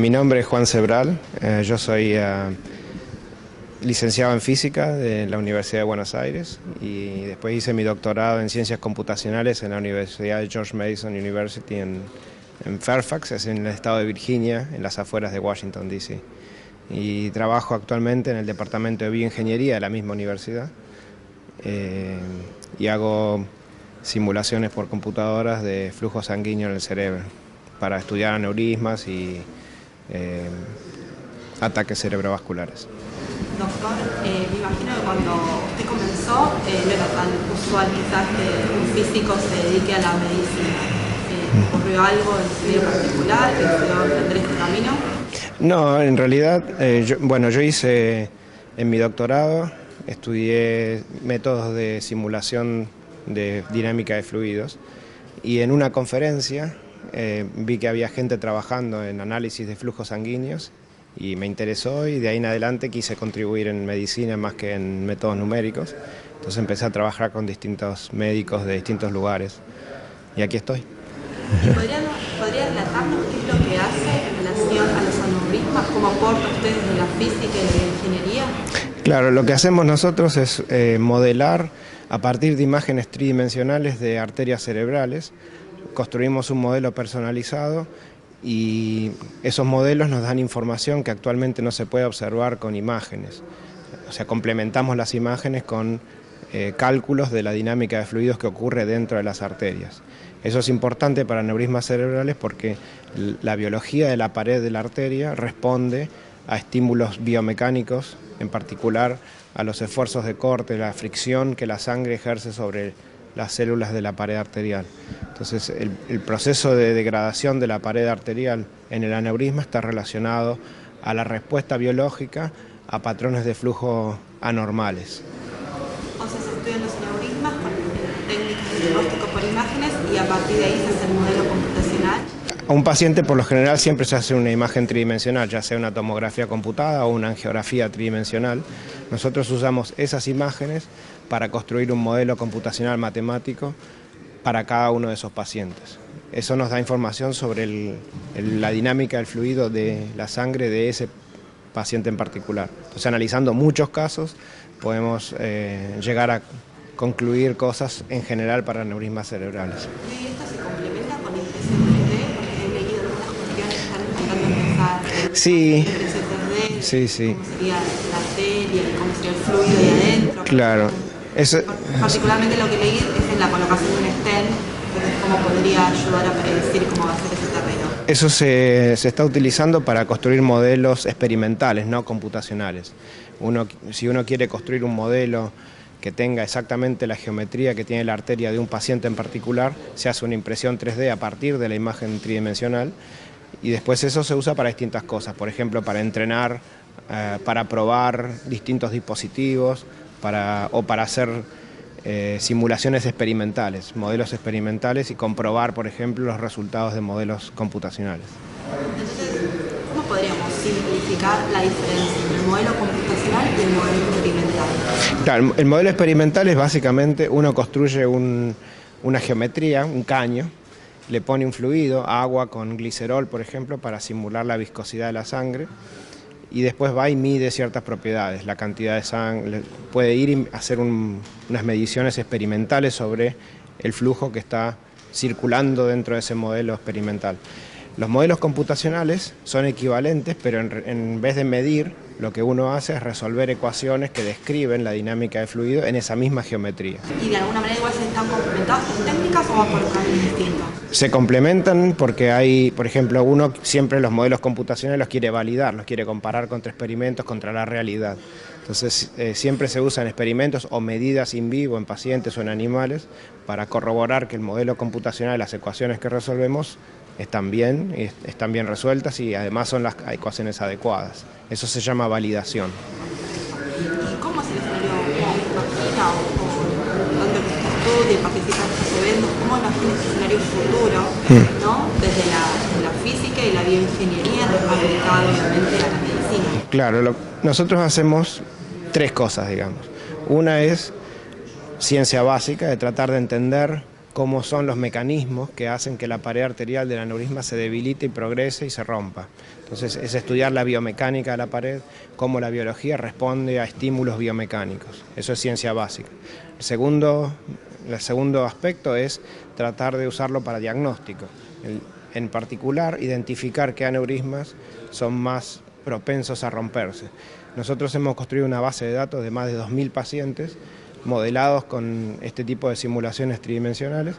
Mi nombre es Juan Sebral, yo soy licenciado en física de la Universidad de Buenos Aires y después hice mi doctorado en ciencias computacionales en la Universidad de George Mason University en Fairfax, es en el estado de Virginia, en las afueras de Washington, D.C. Y trabajo actualmente en el departamento de bioingeniería de la misma universidad y hago simulaciones por computadoras de flujo sanguíneo en el cerebro para estudiar aneurismas y ataques cerebrovasculares. Doctor, me imagino que cuando usted comenzó no era tan usual quizás que un físico se dedique a la medicina. ¿Ocurrió algo en su vida particular que pudo emprender este camino? No, en realidad, yo hice en mi doctorado, estudié métodos de simulación de dinámica de fluidos y en una conferencia vi que había gente trabajando en análisis de flujos sanguíneos y me interesó y de ahí en adelante quise contribuir en medicina más que en métodos numéricos. Entonces empecé a trabajar con distintos médicos de distintos lugares y aquí estoy. ¿Podría relatarnos qué es lo que hace en relación a los aneurismas? ¿Cómo aporta usted desde la física y de la ingeniería? Claro, lo que hacemos nosotros es modelar a partir de imágenes tridimensionales de arterias cerebrales. Construimos un modelo personalizado y esos modelos nos dan información que actualmente no se puede observar con imágenes. O sea, complementamos las imágenes con cálculos de la dinámica de fluidos que ocurre dentro de las arterias. Eso es importante para aneurismas cerebrales porque la biología de la pared de la arteria responde a estímulos biomecánicos, en particular a los esfuerzos de corte, la fricción que la sangre ejerce sobre las células de la pared arterial. Entonces, el proceso de degradación de la pared arterial en el aneurisma está relacionado a la respuesta biológica a patrones de flujo anormales. Entonces, se estudian los aneurismas con técnicas de diagnóstico por imágenes y a partir de ahí se hace el modelo computacional. A un paciente, por lo general, siempre se hace una imagen tridimensional, ya sea una tomografía computada o una angiografía tridimensional. Nosotros usamos esas imágenes para construir un modelo computacional matemático para cada uno de esos pacientes. Eso nos da información sobre la dinámica del fluido de la sangre de ese paciente en particular. Entonces, analizando muchos casos, podemos llegar a concluir cosas en general para aneurismas cerebrales. ¿Y esto se complementa con impresión 3D? Porque he leído algunas cuestiones que están intentando empezar Sí, impresión 3D, sí. cómo sería la arteria y cómo sería el fluido ahí adentro. Claro. Particularmente lo que leí es en la colocación de un stent, entonces cómo podría ayudar a predecir cómo va a ser ese terreno. Eso se está utilizando para construir modelos experimentales, no computacionales. Si uno quiere construir un modelo que tenga exactamente la geometría que tiene la arteria de un paciente en particular, se hace una impresión 3D a partir de la imagen tridimensional y después eso se usa para distintas cosas, por ejemplo, para entrenar, para probar distintos dispositivos, o para hacer simulaciones experimentales, modelos experimentales y comprobar, por ejemplo, los resultados de modelos computacionales. Entonces, ¿cómo podríamos simplificar la diferencia entre el modelo computacional y el modelo experimental? Claro, el modelo experimental es básicamente uno construye una geometría, un caño, le pone un fluido, agua con glicerol, por ejemplo, para simular la viscosidad de la sangre. Y después va y mide ciertas propiedades, la cantidad de sangre, puede ir y hacer unas mediciones experimentales sobre el flujo que está circulando dentro de ese modelo experimental. Los modelos computacionales son equivalentes, pero en vez de medir, lo que uno hace es resolver ecuaciones que describen la dinámica de fluido en esa misma geometría. ¿Y de alguna manera igual se están complementadas estas técnicas o van por caminos distintos? Se complementan porque hay, por ejemplo, uno siempre los modelos computacionales los quiere validar, los quiere comparar contra experimentos, contra la realidad. Entonces siempre se usan experimentos o medidas in vivo en pacientes o en animales para corroborar que el modelo computacional, las ecuaciones que resolvemos, están bien resueltas y además son las ecuaciones adecuadas. Eso se llama validación. ¿Y cómo es el escenario? ¿Cómo imagina o dónde estudia, participa en estos eventos? ¿Cómo imagina ese escenario futuro, ¿no? Desde la física y la bioingeniería aplicado obviamente a la medicina? Claro, nosotros hacemos tres cosas, digamos. Una es ciencia básica, de tratar de entender cómo son los mecanismos que hacen que la pared arterial del aneurisma se debilite y progrese y se rompa. Entonces es estudiar la biomecánica de la pared, cómo la biología responde a estímulos biomecánicos. Eso es ciencia básica. El segundo aspecto es tratar de usarlo para diagnóstico. En particular, identificar qué aneurismas son más propensos a romperse. Nosotros hemos construido una base de datos de más de 2.000 pacientes modelados con este tipo de simulaciones tridimensionales,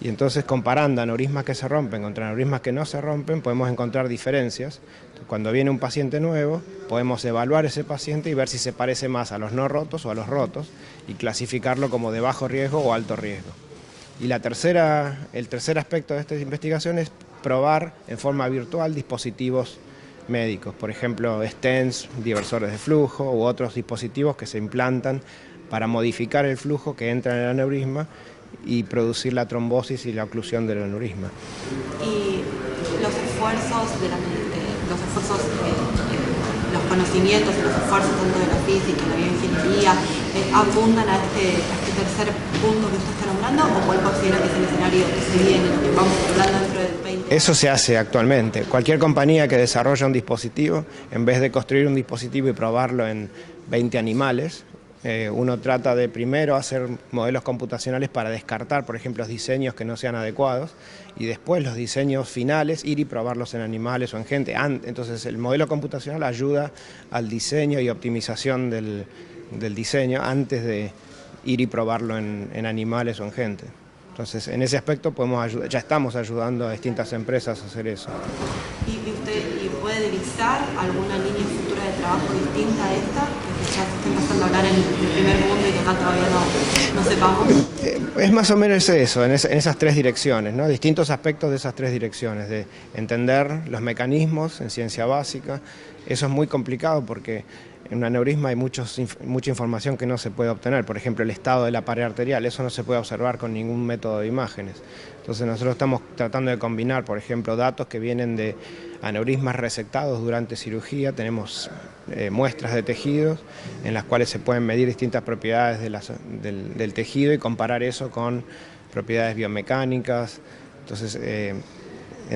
y entonces comparando aneurismas que se rompen contra aneurismas que no se rompen podemos encontrar diferencias. Cuando viene un paciente nuevo podemos evaluar ese paciente y ver si se parece más a los no rotos o a los rotos y clasificarlo como de bajo riesgo o alto riesgo. Y el tercer aspecto de esta investigación es probar en forma virtual dispositivos médicos, por ejemplo stents, diversores de flujo u otros dispositivos que se implantan para modificar el flujo que entra en el aneurisma y producir la trombosis y la oclusión del aneurisma. Y los conocimientos y los esfuerzos tanto de la física y la bioingeniería apuntan a este tercer punto que usted está nombrando, o cuál considera que es el escenario que se viene, lo que vamos hablando dentro del 20? Eso se hace actualmente. Cualquier compañía que desarrolla un dispositivo, en vez de construir un dispositivo y probarlo en 20 animales, uno trata de primero hacer modelos computacionales para descartar, por ejemplo, los diseños que no sean adecuados, y después los diseños finales ir y probarlos en animales o en gente. Entonces el modelo computacional ayuda al diseño y optimización del diseño antes de ir y probarlo en animales o en gente. Entonces en ese aspecto ya estamos ayudando a distintas empresas a hacer eso. ¿Y usted puede divisar alguna línea futura de trabajo distinta a esta? Que ya se está empezando a hablar en el primer mundo y que acá todavía no sepamos. Es más o menos eso, en esas tres direcciones, ¿no? Distintos aspectos de esas tres direcciones, de entender los mecanismos en ciencia básica. Eso es muy complicado porque en un aneurisma hay mucha información que no se puede obtener. Por ejemplo, el estado de la pared arterial, eso no se puede observar con ningún método de imágenes. Entonces nosotros estamos tratando de combinar, por ejemplo, datos que vienen de aneurismas resectados durante cirugía. Tenemos muestras de tejidos en las cuales se pueden medir distintas propiedades del tejido y comparar eso con propiedades biomecánicas. Entonces, en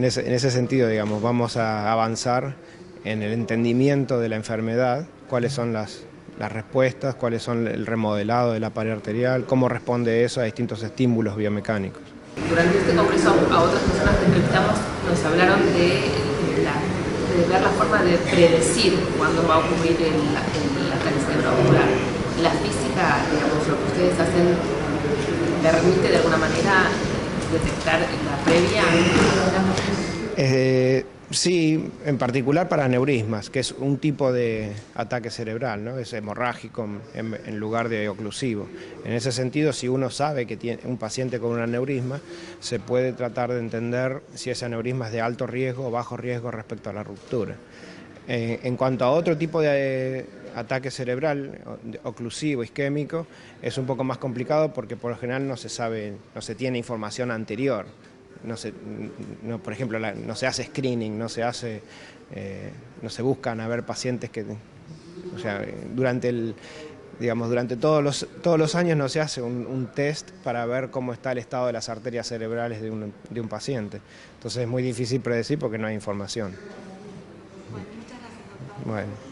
ese sentido, digamos, vamos a avanzar en el entendimiento de la enfermedad, cuáles son las respuestas, cuáles son el remodelado de la pared arterial, cómo responde eso a distintos estímulos biomecánicos. Durante este congreso a otras personas que entrevistamos nos hablaron de ver la forma de predecir cuándo va a ocurrir el ataque cerebrovascular. La física, digamos, lo que ustedes hacen, permite de alguna manera detectar la previa. Sí, en particular para aneurismas, que es un tipo de ataque cerebral, ¿no? Es hemorrágico en lugar de oclusivo. En ese sentido, si uno sabe que tiene un paciente con un aneurisma, se puede tratar de entender si ese aneurisma es de alto riesgo o bajo riesgo respecto a la ruptura. En cuanto a otro tipo de ataque cerebral, oclusivo, isquémico, es un poco más complicado porque por lo general no se tiene información anterior. Por ejemplo, no se hace screening, no se buscan a ver pacientes que, o sea, durante todos los años no se hace un test para ver cómo está el estado de las arterias cerebrales de un paciente. Entonces es muy difícil predecir porque no hay información. Bueno, muchas gracias, doctor. Bueno.